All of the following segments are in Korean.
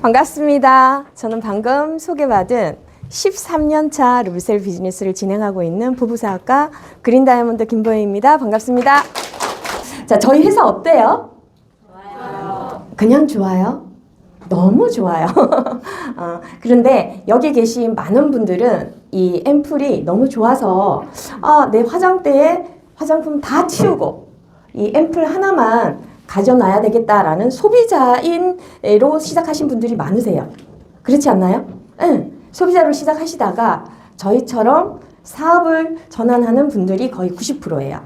반갑습니다. 저는 방금 소개받은 13년차 루비셀 비즈니스를 진행하고 있는 부부사업가 그린다이아몬드 김보혜입니다. 반갑습니다. 자, 저희 회사 어때요? 좋아요. 그냥 좋아요? 너무 좋아요. 그런데 여기 계신 많은 분들은 이 앰플이 너무 좋아서 내 화장대에 화장품 다 치우고 이 앰플 하나만 가져놔야 되겠다라는 소비자인으로 시작하신 분들이 많으세요. 그렇지 않나요? 응. 소비자로 시작하시다가 저희처럼 사업을 전환하는 분들이 거의 90%예요.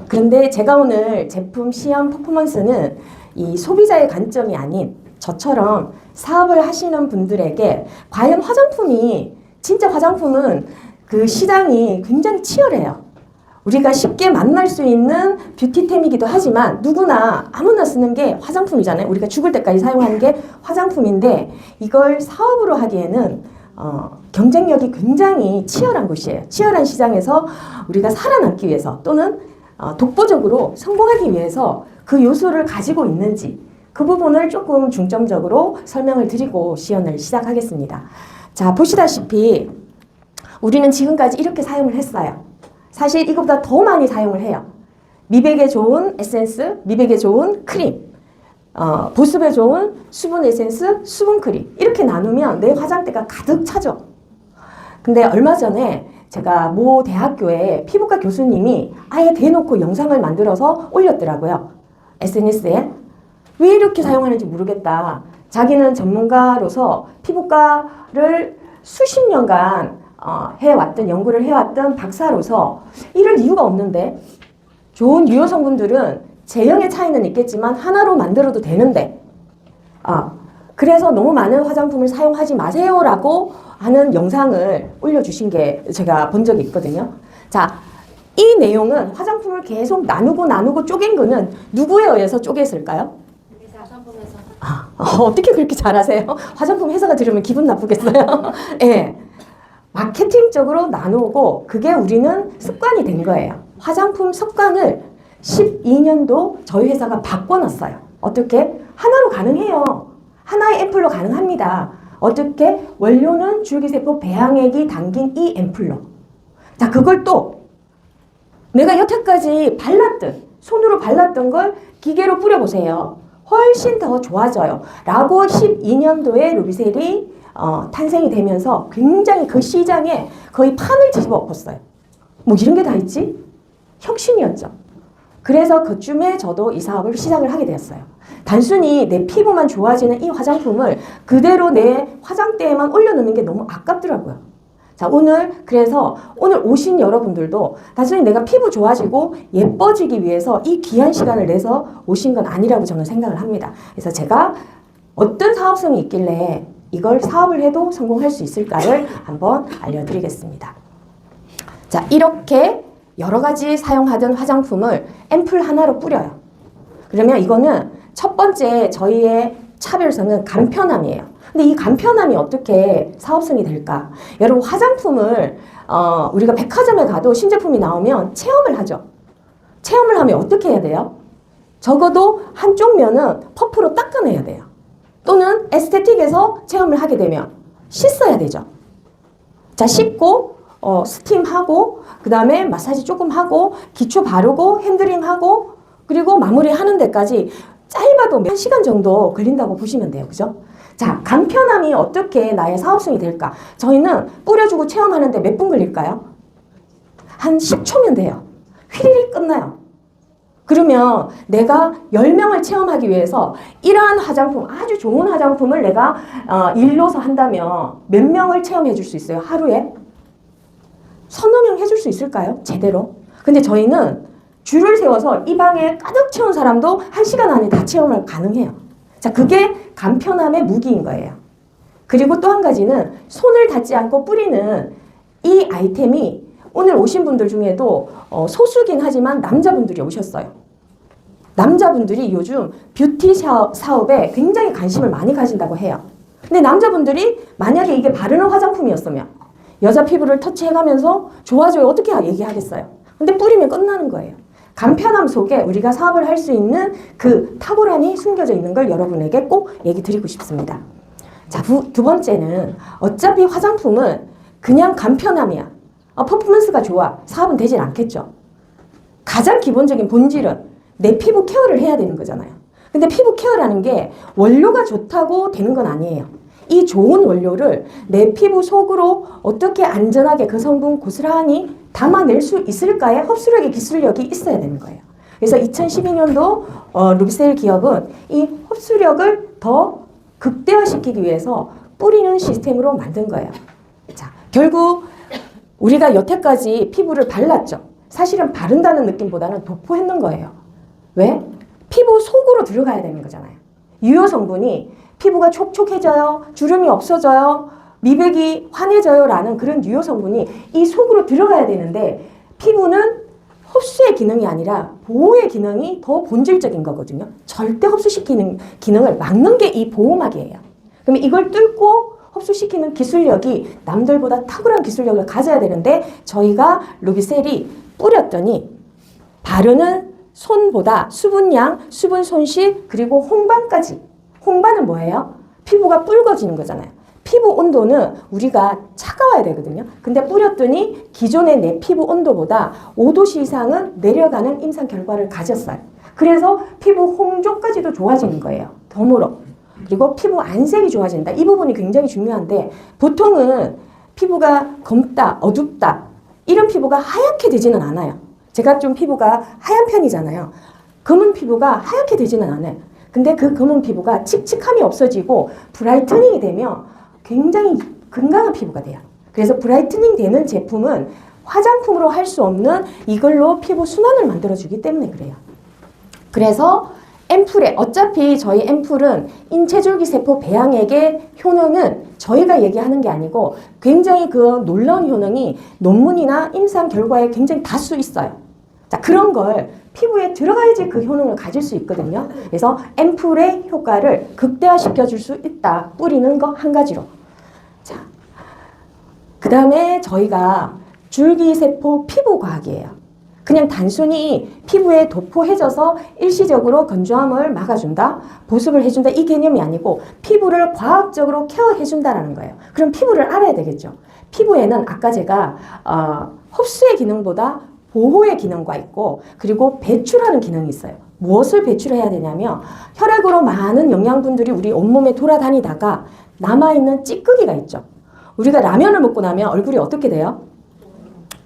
그런데 제가 오늘 제품 시연 퍼포먼스는 이 소비자의 관점이 아닌 저처럼 사업을 하시는 분들에게 과연 진짜 화장품은 그 시장이 굉장히 치열해요. 우리가 쉽게 만날 수 있는 뷰티템이기도 하지만 누구나 아무나 쓰는 게 화장품이잖아요. 우리가 죽을 때까지 사용하는 게 화장품인데 이걸 사업으로 하기에는 경쟁력이 굉장히 치열한 곳이에요. 치열한 시장에서 우리가 살아남기 위해서 또는 독보적으로 성공하기 위해서 그 요소를 가지고 있는지 그 부분을 조금 중점적으로 설명을 드리고 시연을 시작하겠습니다. 자, 보시다시피 우리는 지금까지 이렇게 사용을 했어요. 사실 이것보다 더 많이 사용을 해요. 미백에 좋은 에센스, 미백에 좋은 크림, 보습에 좋은 수분 에센스, 수분 크림 이렇게 나누면 내 화장대가 가득 차죠. 근데 얼마 전에 제가 모 대학교에 피부과 교수님이 아예 대놓고 영상을 만들어서 올렸더라고요. SNS에. 왜 이렇게 사용하는지 모르겠다. 자기는 전문가로서 피부과를 수십 년간 연구를 해왔던 박사로서 이럴 이유가 없는데 좋은 유효 성분들은 제형의 차이는 있겠지만 하나로 만들어도 되는데 그래서 너무 많은 화장품을 사용하지 마세요라고 하는 영상을 올려주신 게 제가 본 적이 있거든요. 자, 이 내용은 화장품을 계속 나누고 쪼갠 거는 누구에 의해서 쪼갰을까요? 화장품에서. 어떻게 그렇게 잘하세요? 화장품 회사가 들으면 기분 나쁘겠어요? 네. 마케팅적으로 나누고 그게 우리는 습관이 된 거예요. 화장품 습관을 12년도 저희 회사가 바꿔놨어요. 어떻게? 하나로 가능해요. 하나의 앰플로 가능합니다. 어떻게? 원료는 줄기세포 배양액이 담긴 이 앰플로. 자, 그걸 또 내가 여태까지 손으로 발랐던 걸 기계로 뿌려보세요. 훨씬 더 좋아져요. 라고 12년도에 루비셀이 탄생이 되면서 굉장히 그 시장에 거의 판을 뒤집어 엎었어요. 뭐 이런 게 다 있지? 혁신이었죠. 그래서 그쯤에 저도 이 사업을 시작을 하게 되었어요. 단순히 내 피부만 좋아지는 이 화장품을 그대로 내 화장대에만 올려놓는 게 너무 아깝더라고요. 자, 그래서 오늘 오신 여러분들도 단순히 내가 피부 좋아지고 예뻐지기 위해서 이 귀한 시간을 내서 오신 건 아니라고 저는 생각을 합니다. 그래서 제가 어떤 사업성이 있길래 이걸 사업을 해도 성공할 수 있을까를 한번 알려드리겠습니다. 자, 이렇게 여러 가지 사용하던 화장품을 앰플 하나로 뿌려요. 그러면 이거는 첫 번째 저희의 차별성은 간편함이에요. 근데 이 간편함이 어떻게 사업성이 될까? 여러분 화장품을 우리가 백화점에 가도 신제품이 나오면 체험을 하죠. 체험을 하면 어떻게 해야 돼요? 적어도 한쪽 면은 퍼프로 닦아내야 돼요. 또는 에스테틱에서 체험을 하게 되면 씻어야 되죠. 자, 씻고 스팀하고 그 다음에 마사지 조금 하고 기초 바르고 핸드링하고 그리고 마무리하는 데까지 짧아도 1시간 정도 걸린다고 보시면 돼요. 그죠? 자, 간편함이 어떻게 나의 사업성이 될까? 저희는 뿌려주고 체험하는데 몇 분 걸릴까요? 한 10초면 돼요. 휘리릭 끝나요. 그러면 내가 10명을 체험하기 위해서 이러한 화장품, 아주 좋은 화장품을 내가 일로서 한다면 몇 명을 체험해 줄 수 있어요? 하루에? 서너 명 해줄 수 있을까요? 제대로? 근데 저희는 줄을 세워서 이 방에 가득 채운 사람도 1시간 안에 다 체험을 가능해요. 자, 그게 간편함의 무기인 거예요. 그리고 또 한 가지는 손을 닿지 않고 뿌리는 이 아이템이 오늘 오신 분들 중에도 소수긴 하지만 남자분들이 오셨어요. 남자분들이 요즘 뷰티 사업에 굉장히 관심을 많이 가진다고 해요. 근데 남자분들이 만약에 이게 바르는 화장품이었으면 여자 피부를 터치해가면서 좋아져요. 어떻게 얘기하겠어요? 근데 뿌리면 끝나는 거예요. 간편함 속에 우리가 사업을 할 수 있는 그 탁월함이 숨겨져 있는 걸 여러분에게 꼭 얘기 드리고 싶습니다. 자, 두 번째는 어차피 화장품은 그냥 간편함이야. 퍼포먼스가 좋아. 사업은 되질 않겠죠. 가장 기본적인 본질은 내 피부 케어를 해야 되는 거잖아요. 근데 피부 케어라는 게 원료가 좋다고 되는 건 아니에요. 이 좋은 원료를 내 피부 속으로 어떻게 안전하게 그 성분 고스란히 담아낼 수 있을까에 흡수력의 기술력이 있어야 되는 거예요. 그래서 2012년도 루비셀 기업은 이 흡수력을 더 극대화시키기 위해서 뿌리는 시스템으로 만든 거예요. 자, 결국 우리가 여태까지 피부를 발랐죠. 사실은 바른다는 느낌보다는 도포했는 거예요. 왜? 피부 속으로 들어가야 되는 거잖아요. 유효 성분이 피부가 촉촉해져요, 주름이 없어져요, 미백이 환해져요 라는 그런 유효 성분이 이 속으로 들어가야 되는데 피부는 흡수의 기능이 아니라 보호의 기능이 더 본질적인 거거든요. 절대 흡수시키는 기능을 막는 게 이 보호막이에요. 그럼 이걸 뚫고 흡수시키는 기술력이 남들보다 탁월한 기술력을 가져야 되는데 저희가 루비셀이 뿌렸더니 바르는 손보다 수분량, 수분 손실, 그리고 홍반까지. 홍반은 뭐예요? 피부가 붉어지는 거잖아요. 피부 온도는 우리가 차가워야 되거든요. 근데 뿌렸더니 기존의 내 피부 온도보다 5도씨 이상은 내려가는 임상 결과를 가졌어요. 그래서 피부 홍조까지도 좋아지는 거예요. 덤으로. 그리고 피부 안색이 좋아진다. 이 부분이 굉장히 중요한데 보통은 피부가 검다, 어둡다 이런 피부가 하얗게 되지는 않아요. 제가 좀 피부가 하얀 편이잖아요. 검은 피부가 하얗게 되지는 않아요. 근데 그 검은 피부가 칙칙함이 없어지고 브라이트닝이 되면 굉장히 건강한 피부가 돼요. 그래서 브라이트닝 되는 제품은 화장품으로 할 수 없는 이걸로 피부 순환을 만들어주기 때문에 그래요. 그래서 앰플에 어차피 저희 앰플은 인체줄기세포 배양액의 효능은 저희가 얘기하는 게 아니고 굉장히 그 놀라운 효능이 논문이나 임상 결과에 굉장히 다수 있어요. 자, 그런 걸 피부에 들어가야지 그 효능을 가질 수 있거든요. 그래서 앰플의 효과를 극대화시켜 줄 수 있다. 뿌리는 거 한 가지로. 자, 그 다음에 저희가 줄기세포 피부과학이에요. 그냥 단순히 피부에 도포해져서 일시적으로 건조함을 막아준다, 보습을 해준다 이 개념이 아니고 피부를 과학적으로 케어해준다는 거예요. 그럼 피부를 알아야 되겠죠. 피부에는 아까 제가 흡수의 기능보다 보호의 기능과 있고 그리고 배출하는 기능이 있어요. 무엇을 배출해야 되냐면 혈액으로 많은 영양분들이 우리 온몸에 돌아다니다가 남아있는 찌꺼기가 있죠. 우리가 라면을 먹고 나면 얼굴이 어떻게 돼요?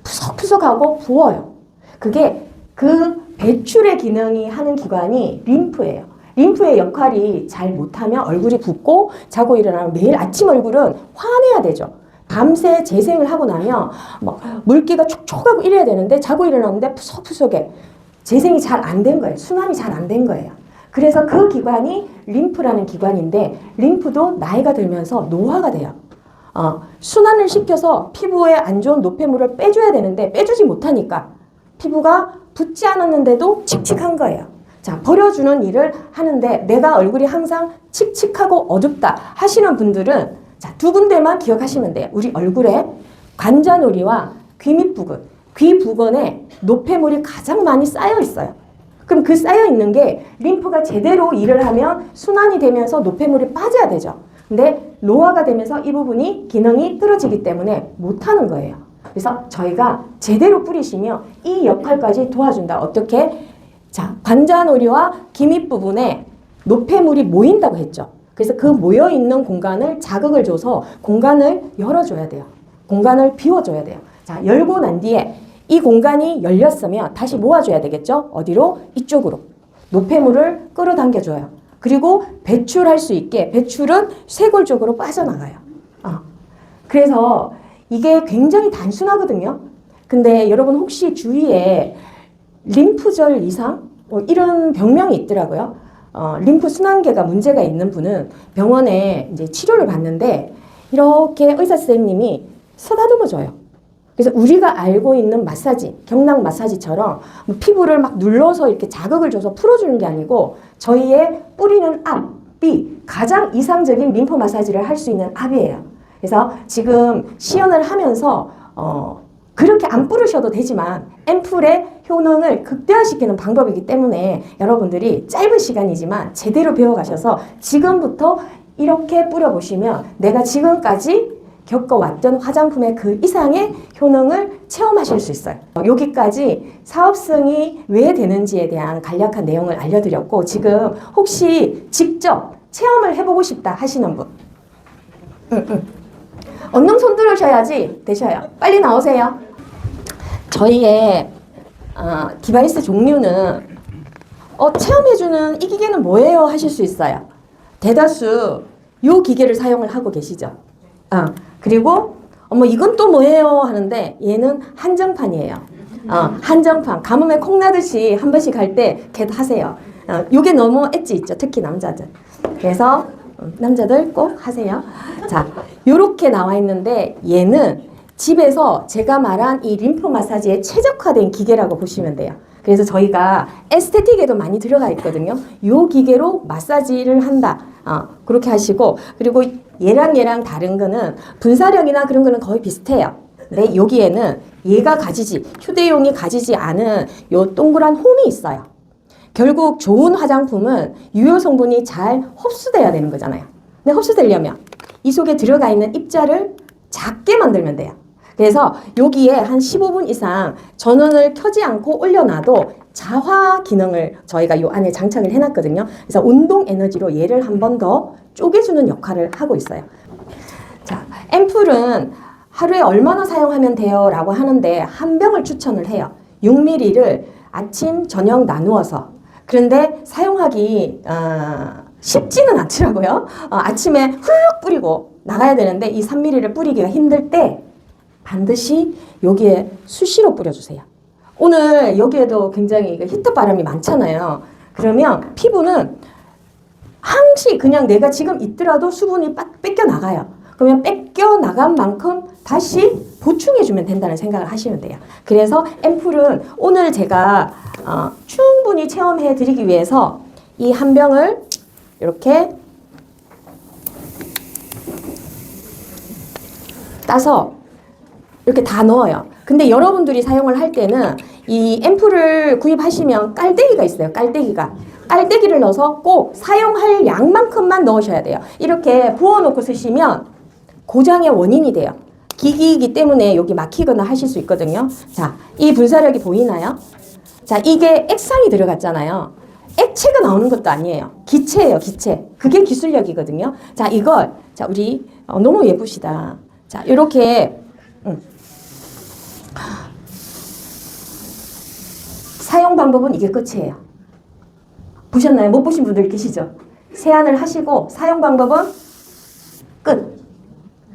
푸석푸석하고 부어요. 그게 그 배출의 기능이 하는 기관이 림프예요. 림프의 역할이 잘 못하면 얼굴이 붓고 자고 일어나면 매일 아침 얼굴은 환해야 되죠. 밤새 재생을 하고 나면 막 물기가 촉촉하고 이래야 되는데 자고 일어나는데 푸석푸석해. 재생이 잘 안 된 거예요. 순환이 잘 안 된 거예요. 그래서 그 기관이 림프라는 기관인데 림프도 나이가 들면서 노화가 돼요. 순환을 시켜서 피부에 안 좋은 노폐물을 빼줘야 되는데 빼주지 못하니까 피부가 붓지 않았는데도 칙칙한 거예요. 자, 버려주는 일을 하는데 내가 얼굴이 항상 칙칙하고 어둡다 하시는 분들은 자, 두 군데만 기억하시면 돼요. 우리 얼굴에 관자놀이와 귀 밑부근, 귀 부근에 노폐물이 가장 많이 쌓여 있어요. 그럼 그 쌓여 있는 게 림프가 제대로 일을 하면 순환이 되면서 노폐물이 빠져야 되죠. 근데 노화가 되면서 이 부분이 기능이 떨어지기 때문에 못하는 거예요. 그래서 저희가 제대로 뿌리시면 이 역할까지 도와준다. 어떻게? 자, 관자놀이와 귀 밑부분에 노폐물이 모인다고 했죠. 그래서 그 모여있는 공간을 자극을 줘서 공간을 열어줘야 돼요. 공간을 비워줘야 돼요. 자, 열고 난 뒤에 이 공간이 열렸으면 다시 모아줘야 되겠죠? 어디로? 이쪽으로. 노폐물을 끌어당겨줘요. 그리고 배출할 수 있게 배출은 쇄골 쪽으로 빠져나가요. 그래서 이게 굉장히 단순하거든요. 근데 여러분 혹시 주위에 림프절 이상? 이런 병명이 있더라고요. 림프 순환계가 문제가 있는 분은 병원에 이제 치료를 받는데 이렇게 의사 선생님이 쓰다듬어 줘요. 그래서 우리가 알고 있는 마사지, 경락 마사지처럼 피부를 막 눌러서 이렇게 자극을 줘서 풀어주는 게 아니고 저희의 뿌리는 압이 가장 이상적인 림프 마사지를 할 수 있는 압이에요. 그래서 지금 시연을 하면서 그렇게 안 뿌르셔도 되지만 앰플에 효능을 극대화시키는 방법이기 때문에 여러분들이 짧은 시간이지만 제대로 배워가셔서 지금부터 이렇게 뿌려보시면 내가 지금까지 겪어왔던 화장품의 그 이상의 효능을 체험하실 수 있어요. 여기까지 사업성이 왜 되는지에 대한 간략한 내용을 알려드렸고, 지금 혹시 직접 체험을 해보고 싶다 하시는 분, 얼른 손 들으셔야지 되셔요. 빨리 나오세요. 저희의 디바이스 종류는 체험해주는 이 기계는 뭐예요? 하실 수 있어요. 대다수 이 기계를 사용을 하고 계시죠. 그리고 이건 또 뭐예요? 하는데 얘는 한정판이에요. 한정판. 가뭄에 콩나듯이 한 번씩 할 때 걔도 하세요. 요게 너무 엣지 있죠. 특히 남자들. 그래서 남자들 꼭 하세요. 자, 요렇게 나와 있는데 얘는 집에서 제가 말한 이 림프 마사지에 최적화된 기계라고 보시면 돼요. 그래서 저희가 에스테틱에도 많이 들어가 있거든요. 요 기계로 마사지를 한다. 그렇게 하시고, 그리고 얘랑 다른 거는 분사력이나 그런 거는 거의 비슷해요. 근데 여기에는 얘가 가지지, 휴대용이 가지지 않은 요 동그란 홈이 있어요. 결국 좋은 화장품은 유효 성분이 잘 흡수돼야 되는 거잖아요. 근데 흡수되려면 이 속에 들어가 있는 입자를 작게 만들면 돼요. 그래서 여기에 한 15분 이상 전원을 켜지 않고 올려놔도 자화 기능을 저희가 요 안에 장착을 해놨거든요. 그래서 운동 에너지로 얘를 한 번 더 쪼개주는 역할을 하고 있어요. 자, 앰플은 하루에 얼마나 사용하면 돼요? 라고 하는데 한 병을 추천을 해요. 6ml를 아침, 저녁 나누어서. 그런데 사용하기 쉽지는 않더라고요. 아침에 훌룩 뿌리고 나가야 되는데 이 3ml를 뿌리기가 힘들 때 반드시 여기에 수시로 뿌려주세요. 오늘 여기에도 굉장히 히터 바람이 많잖아요. 그러면 피부는 항시 그냥 내가 지금 있더라도 수분이 뺏겨 나가요. 그러면 뺏겨 나간 만큼 다시 보충해주면 된다는 생각을 하시면 돼요. 그래서 앰플은 오늘 제가 충분히 체험해 드리기 위해서 이 한 병을 이렇게 따서 이렇게 다 넣어요. 근데 여러분들이 사용을 할 때는 이 앰플을 구입하시면 깔때기가 있어요. 깔때기를 넣어서 꼭 사용할 양만큼만 넣으셔야 돼요. 이렇게 부어놓고 쓰시면 고장의 원인이 돼요. 기기이기 때문에 여기 막히거나 하실 수 있거든요. 자, 이 분사력이 보이나요? 자, 이게 액상이 들어갔잖아요. 액체가 나오는 것도 아니에요. 기체예요, 기체. 그게 기술력이거든요. 자, 이걸, 자, 우리, 너무 예쁘시다. 자, 이렇게, 사용 방법은 이게 끝이에요. 보셨나요? 못 보신 분들 계시죠? 세안을 하시고 사용 방법은 끝.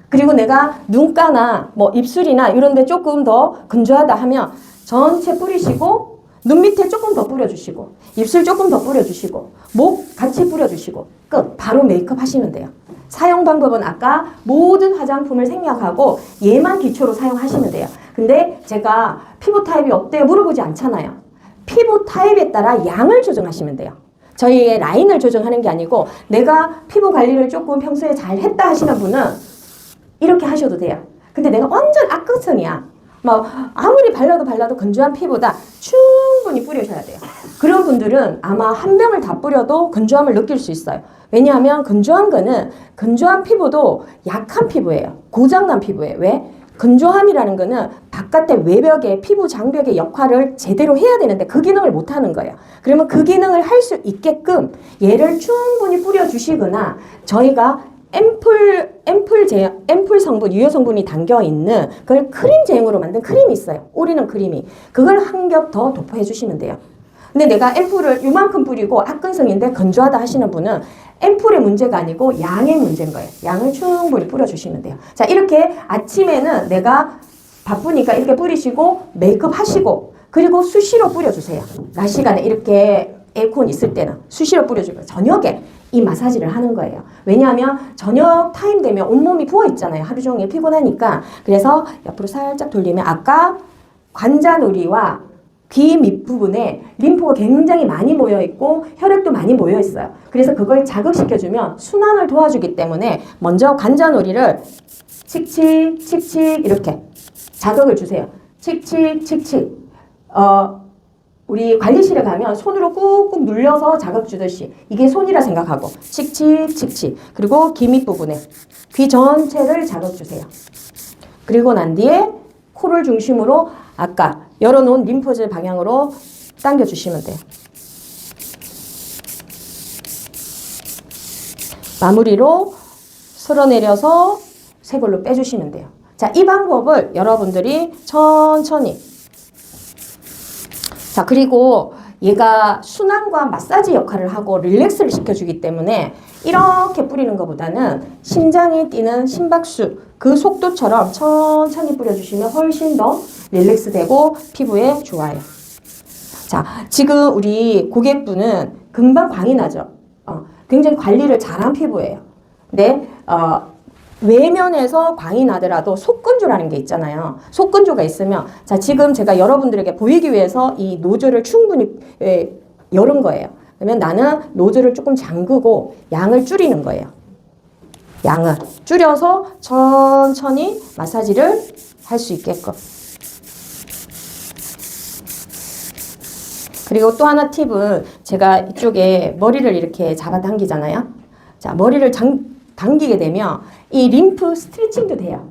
그리고 내가 눈가나 뭐 입술이나 이런 데 조금 더 건조하다 하면 전체 뿌리시고 눈 밑에 조금 더 뿌려주시고 입술 조금 더 뿌려주시고 목 같이 뿌려주시고 끝. 바로 메이크업 하시면 돼요. 사용 방법은 아까 모든 화장품을 생략하고 얘만 기초로 사용하시면 돼요. 근데 제가 피부 타입이 어때요? 물어보지 않잖아요. 피부 타입에 따라 양을 조정하시면 돼요. 저희의 라인을 조정하는 게 아니고 내가 피부 관리를 조금 평소에 잘 했다 하시는 분은 이렇게 하셔도 돼요. 근데 내가 완전 악극성이야. 막 아무리 발라도 건조한 피부다. 충분히 뿌리셔야 돼요. 그런 분들은 아마 한 병을 다 뿌려도 건조함을 느낄 수 있어요. 왜냐하면 건조한 거는 건조한 피부도 약한 피부예요. 고장난 피부예요. 왜? 건조함이라는 거는 바깥의 외벽의 피부 장벽의 역할을 제대로 해야 되는데 그 기능을 못 하는 거예요. 그러면 그 기능을 할 수 있게끔 얘를 충분히 뿌려주시거나 저희가 앰플 성분, 유효 성분이 담겨 있는 그걸 크림 제형으로 만든 크림이 있어요. 오리는 크림이. 그걸 한 겹 더 도포해 주시면 돼요. 근데 내가 앰플을 이만큼 뿌리고 악건성인데 건조하다 하시는 분은 앰플의 문제가 아니고 양의 문제인 거예요. 양을 충분히 뿌려주시면 돼요. 자, 이렇게 아침에는 내가 바쁘니까 이렇게 뿌리시고 메이크업 하시고 그리고 수시로 뿌려주세요. 낮 시간에 이렇게 에어컨 있을 때는 수시로 뿌려주고 저녁에 이 마사지를 하는 거예요. 왜냐하면 저녁 타임 되면 온몸이 부어있잖아요. 하루 종일 피곤하니까. 그래서 옆으로 살짝 돌리면 아까 관자놀이와 귀 밑부분에 림프가 굉장히 많이 모여있고 혈액도 많이 모여있어요. 그래서 그걸 자극시켜주면 순환을 도와주기 때문에 먼저 관자놀이를 칙칙 칙칙 이렇게 자극을 주세요. 칙칙 칙칙 우리 관리실에 가면 손으로 꾹꾹 눌려서 자극 주듯이 이게 손이라 생각하고 칙칙칙칙 그리고 귀 밑부분에 귀 전체를 자극 주세요. 그리고 난 뒤에 코를 중심으로 아까 열어놓은 림프질 방향으로 당겨주시면 돼요. 마무리로 쓸어내려서 쇄골로 빼주시면 돼요. 자, 이 방법을 여러분들이 천천히. 자, 그리고 얘가 순환과 마사지 역할을 하고 릴렉스를 시켜주기 때문에 이렇게 뿌리는 것보다는 심장이 뛰는 심박수 그 속도처럼 천천히 뿌려주시면 훨씬 더 릴렉스 되고 피부에 좋아요. 자, 지금 우리 고객분은 금방 광이 나죠? 굉장히 관리를 잘한 피부예요. 근데 외면에서 광이 나더라도 속건조라는 게 있잖아요. 속건조가 있으면 자, 지금 제가 여러분들에게 보이기 위해서 이 노즐을 충분히 열은 거예요. 그러면 나는 노즐을 조금 잠그고 양을 줄이는 거예요. 양을 줄여서 천천히 마사지를 할 수 있게끔. 그리고 또 하나 팁은 제가 이쪽에 머리를 이렇게 잡아당기잖아요. 자, 머리를 당기게 되면 이 림프 스트레칭도 돼요.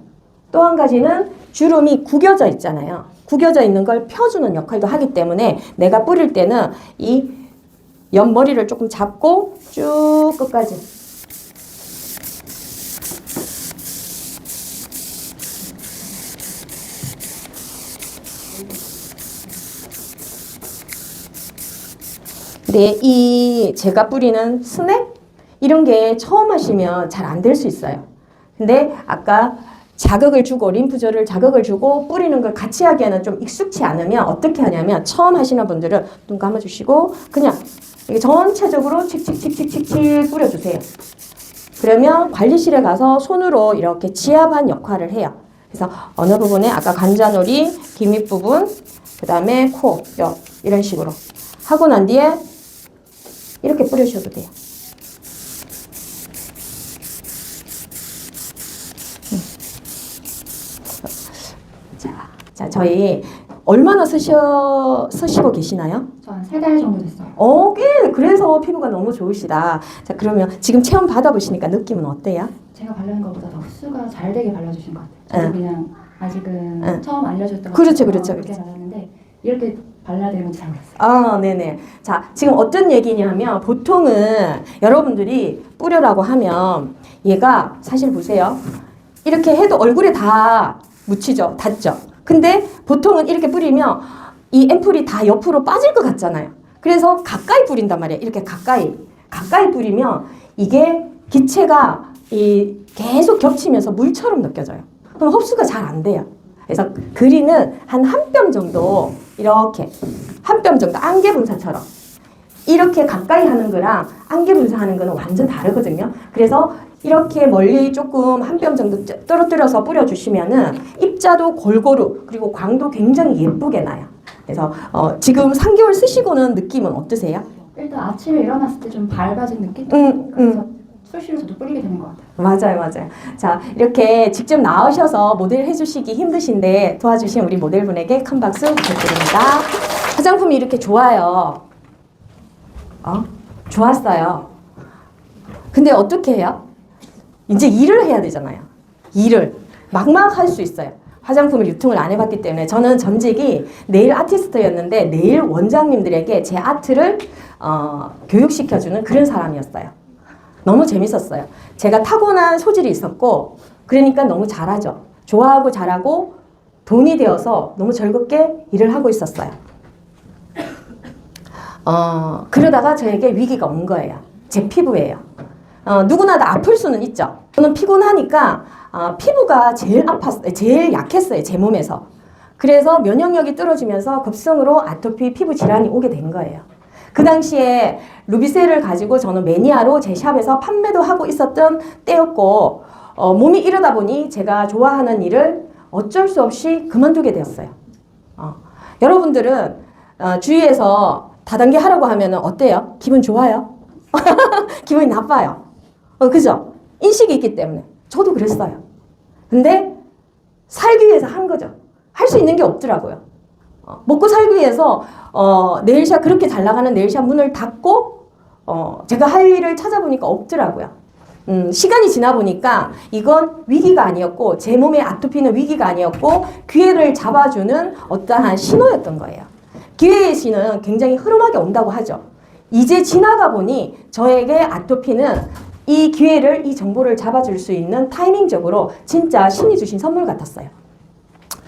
또 한 가지는 주름이 구겨져 있잖아요. 구겨져 있는 걸 펴주는 역할도 하기 때문에 내가 뿌릴 때는 이 옆머리를 조금 잡고 쭉 끝까지. 근데 이 제가 뿌리는 스냅 이런 게 처음 하시면 잘 안 될 수 있어요. 근데 아까 자극을 주고 림프절을 자극을 주고 뿌리는 걸 같이 하기에는 좀 익숙치 않으면 어떻게 하냐면 처음 하시는 분들은 눈 감아주시고 그냥 이게 전체적으로 칙칙칙칙칙칙 뿌려주세요. 그러면 관리실에 가서 손으로 이렇게 지압한 역할을 해요. 그래서 어느 부분에 아까 관자놀이, 귀 밑부분, 그 다음에 코, 옆 이런 식으로 하고 난 뒤에 이렇게 뿌려주셔도 돼요. 자, 저희 얼마나 쓰시고 계시나요? 저 한 3달 정도 됐어요. 꽤 그래서 피부가 너무 좋으시다. 자, 그러면 지금 체험 받아보시니까 느낌은 어때요? 제가 바르는 것보다 더 흡수가 잘 되게 발라주신 것 같아요. 저도 그냥 아직은 응. 처음 알려줬던 그렇죠, 것처럼 그렇죠, 그렇게 그렇죠. 발랐는데 이렇게 발라야 되는 건지 잘 몰랐어요. 네네. 자, 지금 어떤 얘기냐면 보통은 여러분들이 뿌려라고 하면 얘가 사실 보세요. 이렇게 해도 얼굴에 다 묻히죠. 닿죠. 근데 보통은 이렇게 뿌리면 이 앰플이 다 옆으로 빠질 것 같잖아요. 그래서 가까이 뿌린단 말이에요. 이렇게 가까이 뿌리면 이게 기체가 계속 겹치면서 물처럼 느껴져요. 그럼 흡수가 잘 안 돼요. 그래서 그리는 한 뼘 정도 이렇게 한 뼘 정도 안개 분사처럼 이렇게 가까이 하는 거랑 안개 분사하는 거는 완전 다르거든요. 그래서 이렇게 멀리 조금 한 뼘 정도 떨어뜨려서 뿌려주시면은 입자도 골고루 그리고 광도 굉장히 예쁘게 나요. 그래서 지금 3개월 쓰시고는 느낌은 어떠세요? 일단 아침에 일어났을 때 좀 밝아진 느낌? 그래서 수시로 저도 뿌리게 되는 것 같아요. 맞아요. 자, 이렇게 직접 나오셔서 모델 해주시기 힘드신데 도와주신 우리 모델분에게 큰 박수 부탁드립니다. 화장품이 이렇게 좋아요. 좋았어요. 근데 어떻게 해요? 이제 일을 해야 되잖아요. 일을 막막 할 수 있어요. 화장품을 유통을 안 해봤기 때문에 저는 전직이 네일 아티스트였는데 네일 원장님들에게 제 아트를 교육시켜주는 그런 사람이었어요. 너무 재밌었어요. 제가 타고난 소질이 있었고 그러니까 너무 잘하죠. 좋아하고 잘하고 돈이 되어서 너무 즐겁게 일을 하고 있었어요. 그러다가 저에게 위기가 온 거예요. 제 피부예요. 누구나 다 아플 수는 있죠. 저는 피곤하니까 피부가 제일 약했어요. 제 몸에서. 그래서 면역력이 떨어지면서 급성으로 아토피 피부 질환이 오게 된 거예요. 그 당시에 루비셀을 가지고 저는 매니아로 제 샵에서 판매도 하고 있었던 때였고 몸이 이러다 보니 제가 좋아하는 일을 어쩔 수 없이 그만두게 되었어요. 여러분들은 주위에서 다단계 하라고 하면 어때요? 기분 좋아요? 기분이 나빠요. 그죠? 인식이 있기 때문에. 저도 그랬어요. 근데 살기 위해서 한 거죠. 할 수 있는 게 없더라고요. 먹고 살기 위해서 네일샵 그렇게 잘 나가는 네일샵 문을 닫고 제가 할 일을 찾아보니까 없더라고요. 시간이 지나 보니까 이건 위기가 아니었고 제 몸의 아토피는 위기가 아니었고 기회를 잡아주는 어떠한 신호였던 거예요. 기회의 신은 굉장히 흐름하게 온다고 하죠. 이제 지나가 보니 저에게 아토피는 이 기회를, 이 정보를 잡아줄 수 있는 타이밍적으로 진짜 신이 주신 선물 같았어요.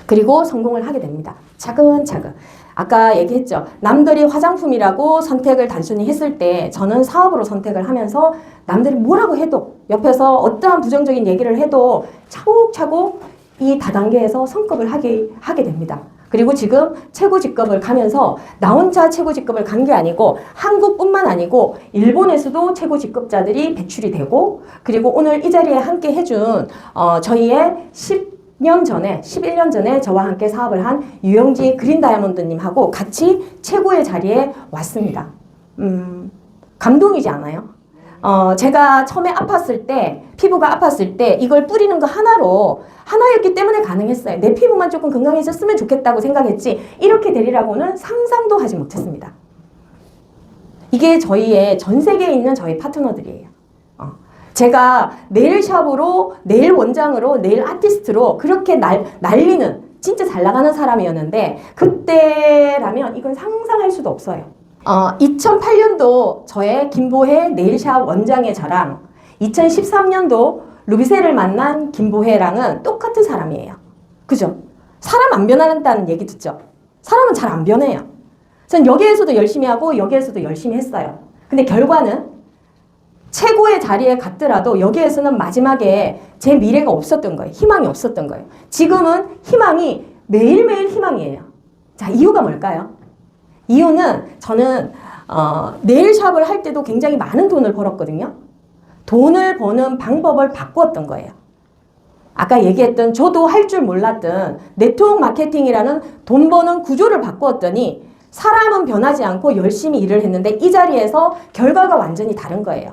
그리고 성공을 하게 됩니다. 차근차근. 아까 얘기했죠. 남들이 화장품이라고 선택을 단순히 했을 때 저는 사업으로 선택을 하면서 남들이 뭐라고 해도 옆에서 어떠한 부정적인 얘기를 해도 차곡차곡 이 다단계에서 성급을 하게 됩니다. 그리고 지금 최고 직급을 가면서 나 혼자 최고 직급을 간 게 아니고 한국뿐만 아니고 일본에서도 최고 직급자들이 배출이 되고 그리고 오늘 이 자리에 함께 해준 저희의 11년 전에 저와 함께 사업을 한 유영지 그린 다이아몬드님하고 같이 최고의 자리에 왔습니다. 감동이지 않아요? 제가 처음에 아팠을 때, 피부가 아팠을 때 이걸 뿌리는 거 하나였기 때문에 가능했어요. 내 피부만 조금 건강해졌으면 좋겠다고 생각했지 이렇게 되리라고는 상상도 하지 못했습니다. 이게 저희의 전 세계에 있는 저희 파트너들이에요. 제가 네일샵으로, 네일 원장으로, 네일 아티스트로 그렇게 날리는 진짜 잘 나가는 사람이었는데 그때라면 이건 상상할 수도 없어요. 2008년도 저의 김보혜 네일샵 원장의 저랑 2013년도 루비셀을 만난 김보혜랑은 똑같은 사람이에요. 그죠? 사람 안 변한다는 얘기 듣죠? 사람은 잘 안 변해요. 전 여기에서도 열심히 하고 여기에서도 열심히 했어요. 근데 결과는 최고의 자리에 갔더라도 여기에서는 마지막에 제 미래가 없었던 거예요. 희망이 없었던 거예요. 지금은 희망이 매일매일 희망이에요. 자, 이유가 뭘까요? 이유는 저는 네일샵을 할 때도 굉장히 많은 돈을 벌었거든요. 돈을 버는 방법을 바꾸었던 거예요. 아까 얘기했던 저도 할 줄 몰랐던 네트워크 마케팅이라는 돈 버는 구조를 바꾸었더니 사람은 변하지 않고 열심히 일을 했는데 이 자리에서 결과가 완전히 다른 거예요.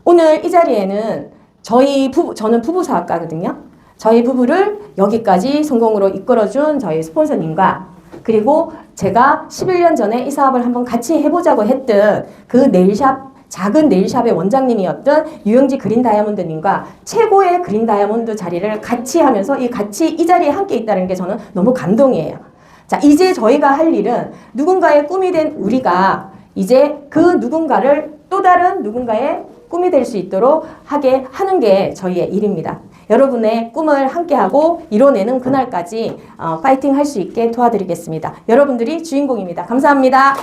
오늘 이 자리에는 저는 부부사업가거든요. 저희 부부를 여기까지 성공으로 이끌어준 저희 스폰서님과 그리고 제가 11년 전에 이 사업을 한번 같이 해보자고 했던 그 네일샵, 작은 네일샵의 원장님이었던 유영지 그린 다이아몬드님과 최고의 그린 다이아몬드 자리를 같이 하면서 이 자리에 함께 있다는 게 저는 너무 감동이에요. 자, 이제 저희가 할 일은 누군가의 꿈이 된 우리가 이제 그 누군가를 또 다른 누군가의 꿈이 될 수 있도록 하게 하는 게 저희의 일입니다. 여러분의 꿈을 함께하고 이뤄내는 그날까지 파이팅 할 수 있게 도와드리겠습니다. 여러분들이 주인공입니다. 감사합니다.